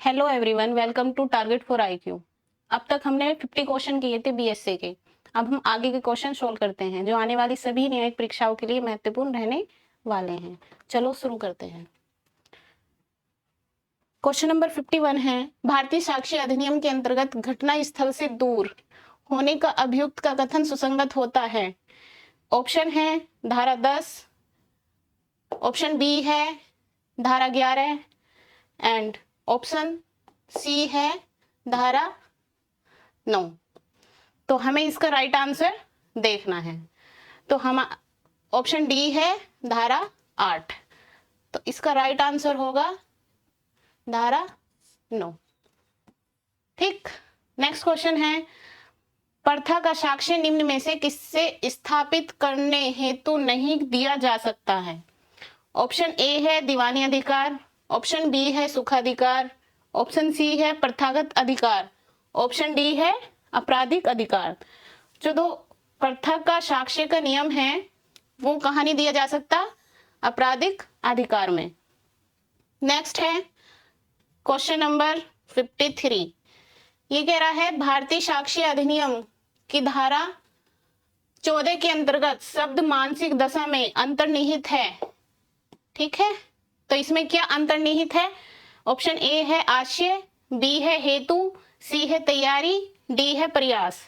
Hello everyone, welcome to target for IQ. अब तक हमने 50 क्वेश्चन किए थे बीएससी के। अब हम आगे के क्वेश्चन सोल्व करते हैं जो आने वाली सभी न्यायिक परीक्षाओं के लिए महत्वपूर्ण रहने वाले हैं। चलो शुरू करते हैं। क्वेश्चन नंबर 51 है, भारतीय साक्ष्य अधिनियम के अंतर्गत घटना स्थल से दूर होने का अभियुक्त का कथन सुसंगत होता है। ऑप्शन है धारा 10, ऑप्शन बी है धारा 11 एंड ऑप्शन सी है धारा 9। तो हमें इसका राइट आंसर देखना है। तो हम ऑप्शन डी है धारा 8। तो इसका राइट आंसर होगा धारा 9। ठीक, नेक्स्ट क्वेश्चन है, प्रथा का साक्ष्य निम्न में से किससे स्थापित करने हेतु नहीं दिया जा सकता है। ऑप्शन ए है दीवानी अधिकार, ऑप्शन बी है सुखाधिकार, ऑप्शन सी है प्रथागत अधिकार, ऑप्शन डी है आपराधिक अधिकार। जो दो प्रथा का साक्ष्य का नियम है वो कहाँ नहीं दिया जा सकता, आपराधिक अधिकार में। नेक्स्ट है क्वेश्चन नंबर 53। ये कह रहा है भारतीय साक्ष्य अधिनियम की धारा 14 के अंतर्गत शब्द मानसिक दशा में अंतर्निहित है। ठीक है, तो इसमें क्या अंतर्निहित है। ऑप्शन ए है आशय, बी है हेतु, सी है तैयारी, डी है प्रयास।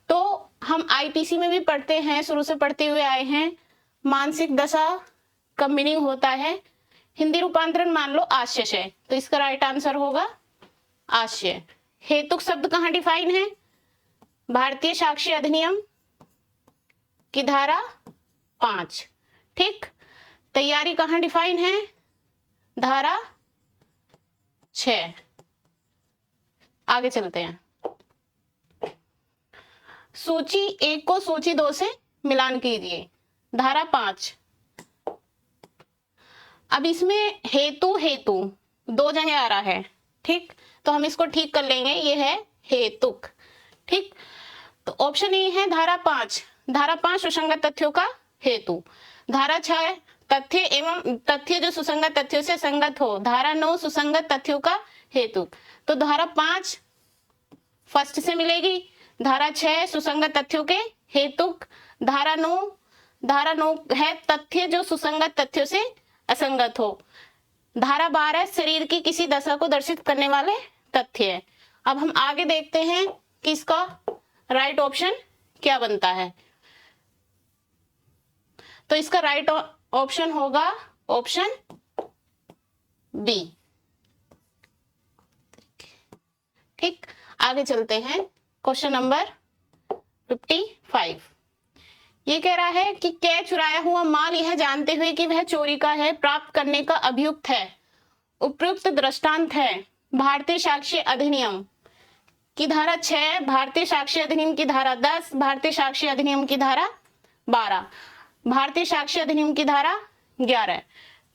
तो हम आईपीसी में भी पढ़ते हैं, शुरू से पढ़ते हुए आए हैं, मानसिक दशा का मीनिंग होता है, हिंदी रूपांतरण मान लो आशय। तो इसका राइट आंसर होगा आशय। हेतुक शब्द कहाँ डिफाइन है, भारतीय साक्ष्य अधिनियम की धारा 5। ठीक, तैयारी कहाँ डिफाइन है, धारा 6। आगे चलते हैं। सूची 1 को सूची 2 से मिलान कीजिए, धारा 5। अब इसमें हेतु हेतु 2 जगह आ रहा है। ठीक, तो हम इसको ठीक कर लेंगे, ये है हेतुक। ठीक, तो ऑप्शन ए है धारा 5। धारा 5 सुसंगत तथ्यों का हेतु, धारा 6 तथ्य एवं तथ्य जो सुसंगत तथ्यों से संगत हो, धारा 9 सुसंगत तथ्यों का हेतु। तो धारा 5 फर्स्ट से मिलेगी, धारा 6 सुसंगत तथ्यों के हेतुक, धारा 9 है तथ्य जो सुसंगत तथ्यों से असंगत हो, धारा 12 शरीर की किसी दशा को दर्शित करने वाले तथ्य है। अब हम आगे देखते हैं कि इसका राइट ऑप्शन क्या बनता है। तो इसका राइट ऑप्शन होगा ऑप्शन बी। ठीक, आगे चलते हैं। Question number 55। ये कह रहा है कि कै चुराया हुआ माल यह जानते हुए कि वह चोरी का है प्राप्त करने का अभियुक्त है। उपयुक्त दृष्टांत है भारतीय साक्ष्य अधिनियम की धारा 6, भारतीय साक्ष्य अधिनियम की धारा 10, भारतीय साक्ष्य अधिनियम की धारा 12, भारतीय साक्ष्य अधिनियम की धारा 11।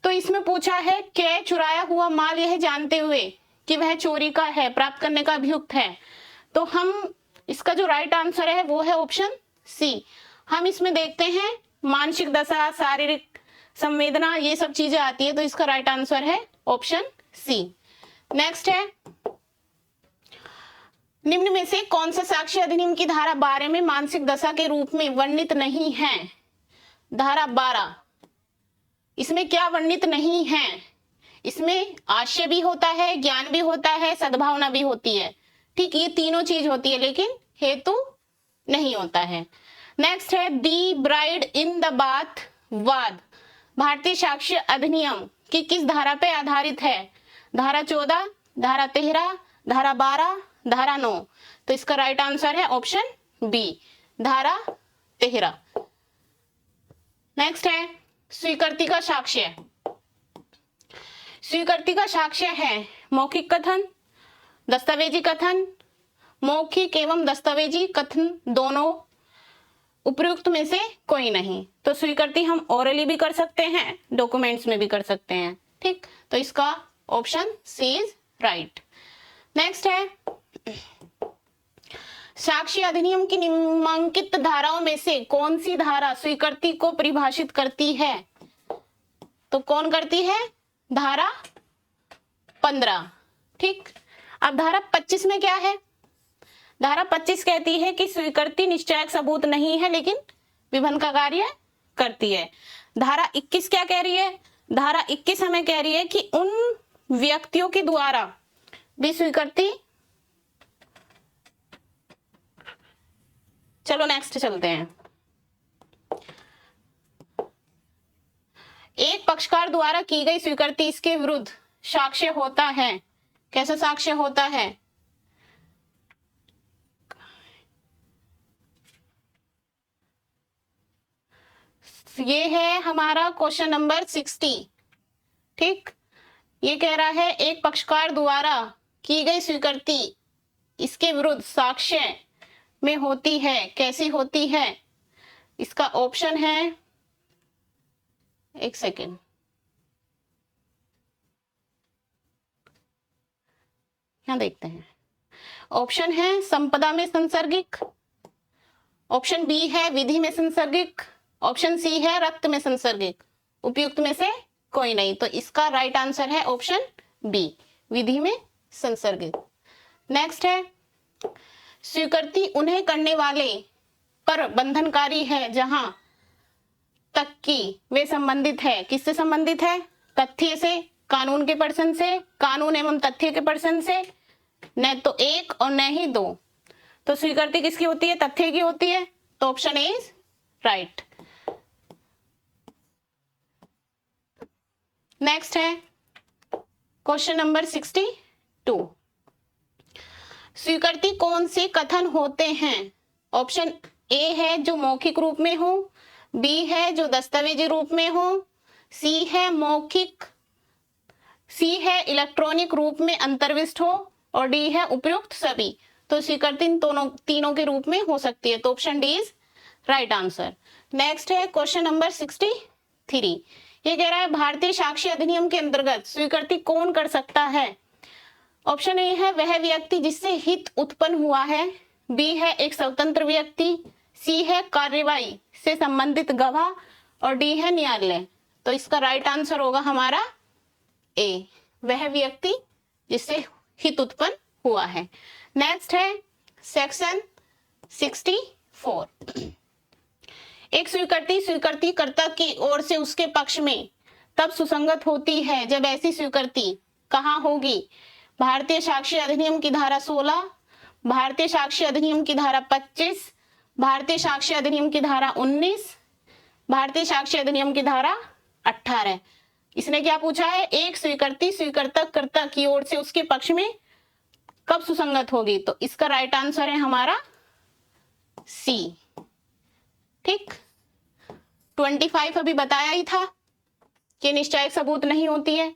तो इसमें पूछा है कै चुराया हुआ माल यह जानते हुए कि वह चोरी का है प्राप्त करने का अभियुक्त है। तो हम इसका जो राइट आंसर है वो है ऑप्शन सी। हम इसमें देखते हैं मानसिक दशा, शारीरिक संवेदना, ये सब चीजें आती है, तो इसका राइट आंसर है ऑप्शन सी। नेक्स्ट है, निम्न में से कौन सा साक्ष्य अधिनियम की धारा 12 में मानसिक दशा के रूप में वर्णित नहीं है। धारा 12, इसमें क्या वर्णित नहीं है, इसमें आशय भी होता है, ज्ञान भी होता है, सद्भावना भी होती है। ठीक, ये तीनों चीज होती है, लेकिन हेतु नहीं होता है। नेक्स्ट है दी ब्राइड इन द बाथ वाद भारतीय साक्ष्य अधिनियम की किस धारा पे आधारित है। धारा 14, धारा 13, धारा 12, धारा 9। तो इसका राइट आंसर है ऑप्शन बी, धारा 13। नेक्स्ट है स्वीकृति का साक्ष्य। स्वीकृति का साक्ष्य है मौखिक कथन, दस्तावेजी कथन, मौखिक एवं दस्तावेजी कथन दोनों, उपयुक्त में से कोई नहीं। तो स्वीकृति हम ओरली भी कर सकते हैं, डॉक्यूमेंट्स में भी कर सकते हैं। ठीक, तो इसका option C is right. Next है साक्ष्य अधिनियम की निम्नांकित धाराओं में से कौन सी धारा स्वीकृति को परिभाषित करती है। तो कौन करती है, धारा 15। ठीक। अब धारा 25 में क्या है? धारा 25 कहती है कि स्वीकृति निश्चायक सबूत नहीं है लेकिन विबंध का कार्य करती है। धारा 21 क्या कह रही है? धारा 21 हमें कह रही है कि उन व्यक्तियों के द्वारा भी स्वीकृति, चलो नेक्स्ट चलते हैं। एक पक्षकार द्वारा की गई स्वीकृति इसके विरुद्ध साक्ष्य होता है। कैसा साक्ष्य होता है? ये है हमारा क्वेश्चन नंबर 60। ठीक, ये कह रहा है एक पक्षकार द्वारा की गई स्वीकृति इसके विरुद्ध साक्ष्य में होती है। कैसी होती है? इसका ऑप्शन है, एक सेकेंड, यहां देखते हैं। ऑप्शन है संपदा में संसर्गिक, ऑप्शन बी है विधि में संसर्गिक, ऑप्शन सी है रक्त में संसर्गिक। उपयुक्त में से कोई नहीं, तो इसका राइट आंसर है ऑप्शन बी, विधि में संसर्गित। नेक्स्ट है, स्वीकृति उन्हें करने वाले पर बंधनकारी है जहां तक कि वे संबंधित है। किससे संबंधित है? तथ्य से, कानून के पर्सन से, कानून एवं तथ्य के पर्सन से, न तो एक और न ही दो। तो स्वीकृति किसकी होती है? तथ्य की होती है, तो option A is right. Next है क्वेश्चन नंबर 62। स्वीकृति कौन से कथन होते हैं? ऑप्शन ए है जो मौखिक रूप में हो, बी है जो दस्तावेजी रूप में हो, सी है मौखिक, सी है इलेक्ट्रॉनिक रूप में अंतर्विष्ट हो, और डी है उपयुक्त सभी। तो स्वीकृति तीनों के रूप में हो सकती है, तो option D is right answer. Next है क्वेश्चन नंबर 63। ये कह रहा है भारतीय साक्ष्य अधिनियम के अंतर्गत स्वीकृति कौन कर सकता है? ऑप्शन ए है वह व्यक्ति जिससे हित उत्पन्न हुआ है, बी है एक स्वतंत्र व्यक्ति, सी है कार्यवाही से संबंधित गवाह, और डी है न्यायालय। तो इसका राइट आंसर होगा हमारा ए, वह व्यक्ति जिससे हित उत्पन्न हुआ है। नेक्स्ट है सेक्शन 64। एक स्वीकृति स्वीकृतिकर्ता की ओर से उसके पक्ष में तब सुसंगत होती है जब ऐसी स्वीकृति कहाँ होगी? भारतीय साक्ष्य अधिनियम की धारा 16, भारतीय साक्ष्य अधिनियम की धारा 25, भारतीय साक्ष्य अधिनियम की धारा 19, भारतीय साक्ष्य अधिनियम की धारा 18। इसने क्या पूछा है? एक स्वीकृति स्वीकृतकर्ता की ओर से उसके पक्ष में कब सुसंगत होगी? तो इसका राइट आंसर है हमारा सी। ठीक, 25 अभी बताया ही था कि निश्चायक सबूत नहीं होती है।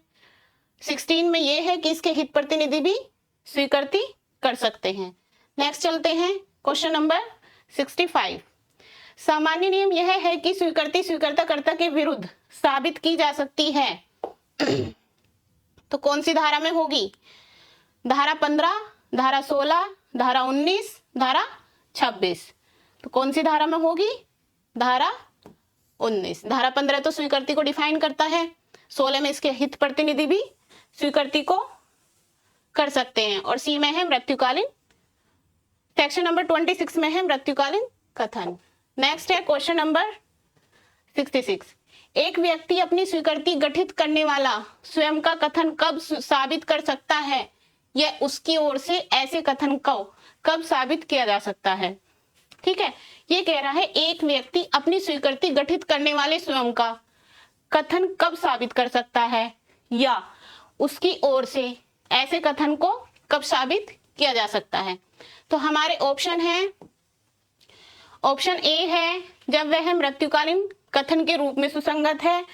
16 में यह है कि इसके हित प्रतिनिधि भी स्वीकृति कर सकते हैं। नेक्स्ट चलते हैं क्वेश्चन नंबर 65। सामान्य नियम यह है कि स्वीकृति स्वीकृतकर्ता के विरुद्ध साबित की जा सकती है। तो कौन सी धारा में होगी? धारा 15, धारा 16, धारा 19, धारा 26। तो कौन सी धारा में होगी? धारा 19। धारा 15 तो स्वीकृति को डिफाइन करता है, 16 में इसके हित प्रतिनिधि भी स्वीकृति को कर सकते हैं, और सी में है मृत्युकालीन, सेक्शन नंबर 26 में है मृत्युकालीन कथन। नेक्स्ट है क्वेश्चन नंबर 66। एक व्यक्ति अपनी स्वीकृति गठित करने वाला स्वयं का कथन कब साबित कर सकता है, या उसकी ओर से ऐसे कथन को कब साबित किया जा सकता है? ठीक है, ये कह रहा है एक व्यक्ति अपनी स्वीकृति गठित करने वाले स्वयं का कथन कब साबित कर सकता है, या उसकी ओर से ऐसे कथन को कब साबित किया जा सकता है? तो हमारे ऑप्शन है, ऑप्शन ए है जब वह मृत्युकालीन कथन के रूप में सुसंगत है,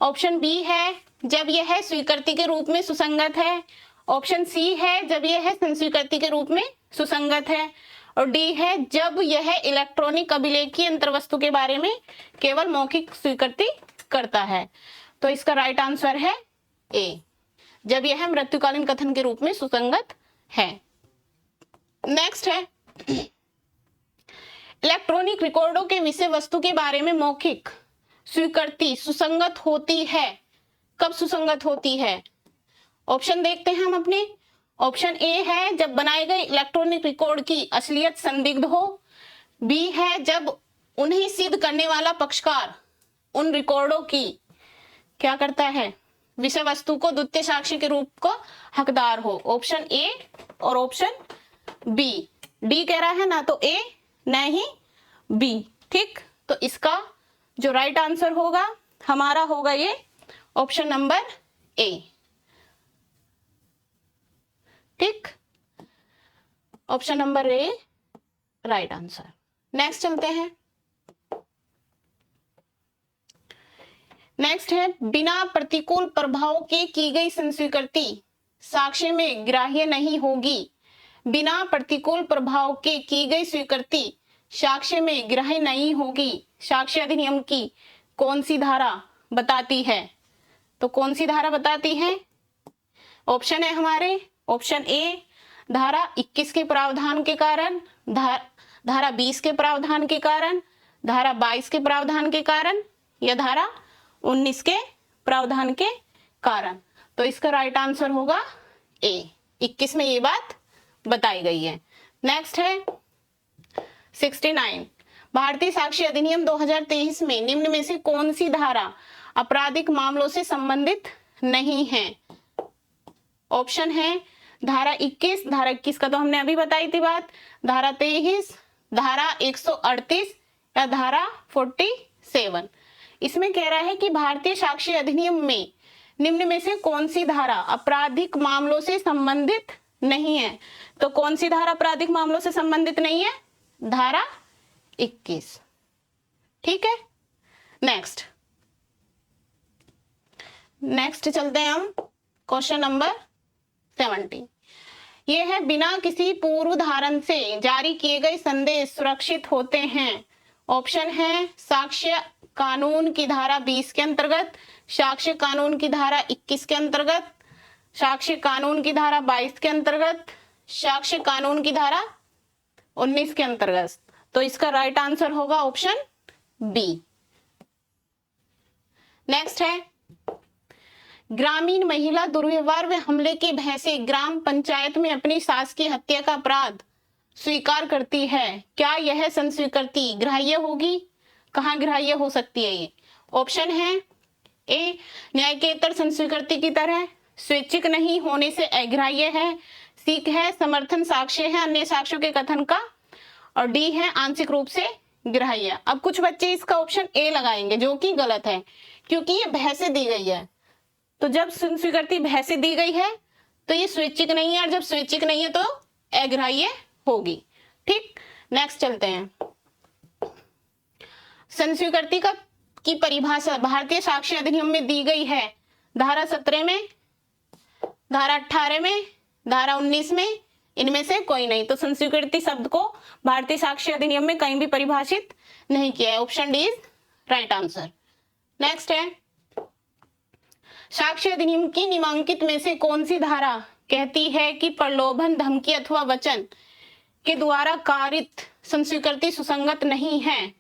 ऑप्शन बी है जब यह स्वीकृति के रूप में सुसंगत है, ऑप्शन सी है जब यह संस्वीकृति के रूप में सुसंगत है, और डी है जब यह इलेक्ट्रॉनिक अभिलेखीय अंतर्वस्तु के बारे में केवल मौखिक स्वीकृति करता है। तो इसका राइट आंसर है ए, जब यह मृत्युकालीन कथन के रूप में सुसंगत है। नेक्स्ट है इलेक्ट्रॉनिक रिकॉर्डों के विषय वस्तु के बारे में मौखिक स्वीकृति सुसंगत होती है, कब सुसंगत होती है? ऑप्शन देखते हैं हम अपने। ऑप्शन ए है जब बनाए गए इलेक्ट्रॉनिक रिकॉर्ड की असलियत संदिग्ध हो। बी है जब उन्हें सिद्ध करने वाला पक्षकार उन रिकॉर्डों की क्या करता है, विषय वस्तु को द्वितीय साक्षी के रूप को हकदार हो। ऑप्शन ए और ऑप्शन बी। डी कह रहा है ना तो ए न ही बी। ठीक, तो इसका जो राइट आंसर होगा हमारा होगा ये ऑप्शन नंबर ए। ठीक, option number A right answer. Next चलते हैं। नेक्स्ट है बिना प्रतिकूल प्रभाव के की गई संस्वीकृति साक्ष्य में ग्राह्य नहीं होगी। बिना प्रतिकूल प्रभाव के की गई स्वीकृति साक्ष्य में ग्राह्य नहीं होगी। साक्ष्य अधिनियम की कौन सी धारा बताती है? तो कौन सी धारा बताती है? ऑप्शन है हमारे ऑप्शन ए धारा 21 के प्रावधान के कारण, धारा 20 के प्रावधान के कारण, धारा 22 के प्रावधान के कारण या धारा 19 के प्रावधान के कारण। तो इसका राइट आंसर होगा ए, 21 में ये बात बताई गई है। नेक्स्ट है 69, भारतीय साक्ष्य अधिनियम 2023 में निम्न में से कौन सी धारा आपराधिक मामलों से संबंधित नहीं है? ऑप्शन है धारा 21, धारा 21 का तो हमने अभी बताई थी बात, धारा 23, धारा 138 या धारा 47। इसमें कह रहा है कि भारतीय साक्ष्य अधिनियम में निम्न में से कौन सी धारा आपराधिक मामलों से संबंधित नहीं है? तो कौन सी धारा आपराधिक मामलों से संबंधित नहीं है? धारा 21। ठीक है, नेक्स्ट चलते हैं हम क्वेश्चन नंबर 70। ये है बिना किसी पूर्व धारण से जारी किए गए संदेश सुरक्षित होते हैं। ऑप्शन है साक्ष्य कानून की धारा 20 के अंतर्गत, साक्ष्य कानून की धारा 21 के अंतर्गत, साक्ष्य कानून की धारा 22 के अंतर्गत, साक्ष्य कानून की धारा 19 के अंतर्गत। तो इसका राइट आंसर होगा ऑप्शन बी। नेक्स्ट है ग्रामीण महिला दुर्व्यवहार व हमले के भय से ग्राम पंचायत में अपनी सास की हत्या का अपराध स्वीकार करती है। क्या यह संस्वीकृति ग्राह्य होगी? कहाँ ग्राह्य हो सकती है ये? ऑप्शन है ए न्यायकेतर संस्वीकृति की तरह, स्वैच्छिक नहीं होने से अग्राह्य है, सी है समर्थन साक्ष्य है अन्य साक्ष्यों के कथन का, और डी है आंशिक रूप से ग्राह्य। अब कुछ बच्चे इसका ऑप्शन ए लगाएंगे जो कि गलत है, क्योंकि ये भय से दी गई है। तो जब संस्वीकृति भय से दी गई है तो ये स्वैच्छिक नहीं है, और जब स्वैच्छिक नहीं है तो अग्राह्य होगी। ठीक, नेक्स्ट चलते हैं। संस्वीकृति की परिभाषा भारतीय साक्ष्य अधिनियम में दी गई है धारा 17 में, धारा 18 में, धारा 19 में, इनमें से कोई नहीं। तो संस्वीकृति शब्द को भारतीय साक्ष्य अधिनियम में कहीं भी परिभाषित नहीं किया है। Option D is right answer. Next है साक्ष्य अधिनियम की निम्नलिखित में से कौन सी धारा कहती है कि प्रलोभन, धमकी अथवा वचन के द्वारा कारित संस्वीकृति सुसंगत नहीं है?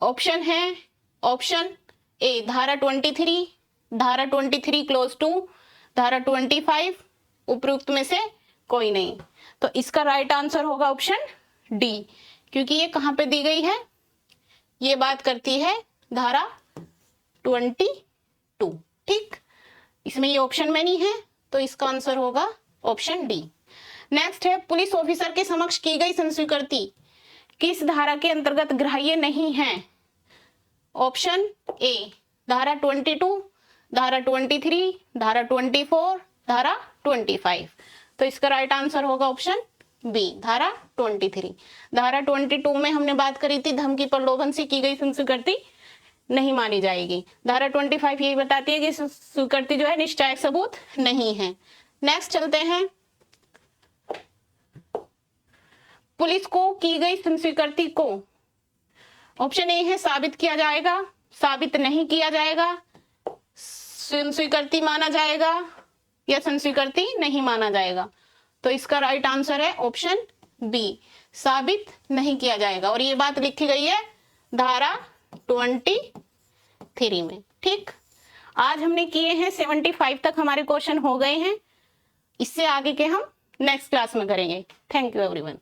ऑप्शन है ऑप्शन ए धारा 23, धारा 23 क्लोज 2, धारा 25, उपरोक्त में से कोई नहीं। तो इसका राइट आंसर होगा ऑप्शन डी, क्योंकि ये कहां पे दी गई है? ये बात करती है धारा 22। ठीक, इसमें ये ऑप्शन में नहीं है, तो इसका आंसर होगा ऑप्शन डी। नेक्स्ट है पुलिस ऑफिसर के समक्ष की गई संस्वीकृति किस धारा के अंतर्गत ग्राह्य नहीं है? ऑप्शन ए धारा 22, धारा 23, धारा 24, धारा 25। तो इसका राइट आंसर होगा ऑप्शन बी, धारा 23। धारा 22 में हमने बात करी थी धमकी प्रलोभन से की गई संस्वीकृति नहीं मानी जाएगी। धारा 25 यही बताती है कि स्वीकृति जो है निश्चायक सबूत नहीं है। नेक्स्ट चलते हैं पुलिस को की गई संस्वीकृति को ऑप्शन ए है साबित किया जाएगा, साबित नहीं किया जाएगा, संस्वीकृति माना जाएगा या संस्वीकृति नहीं माना जाएगा। तो इसका राइट आंसर है ऑप्शन बी, साबित नहीं किया जाएगा, और ये बात लिखी गई है धारा 23 में। ठीक, आज हमने किए हैं 75 तक हमारे क्वेश्चन हो गए हैं। इससे आगे के हम नेक्स्ट क्लास में करेंगे। Thank you everyone.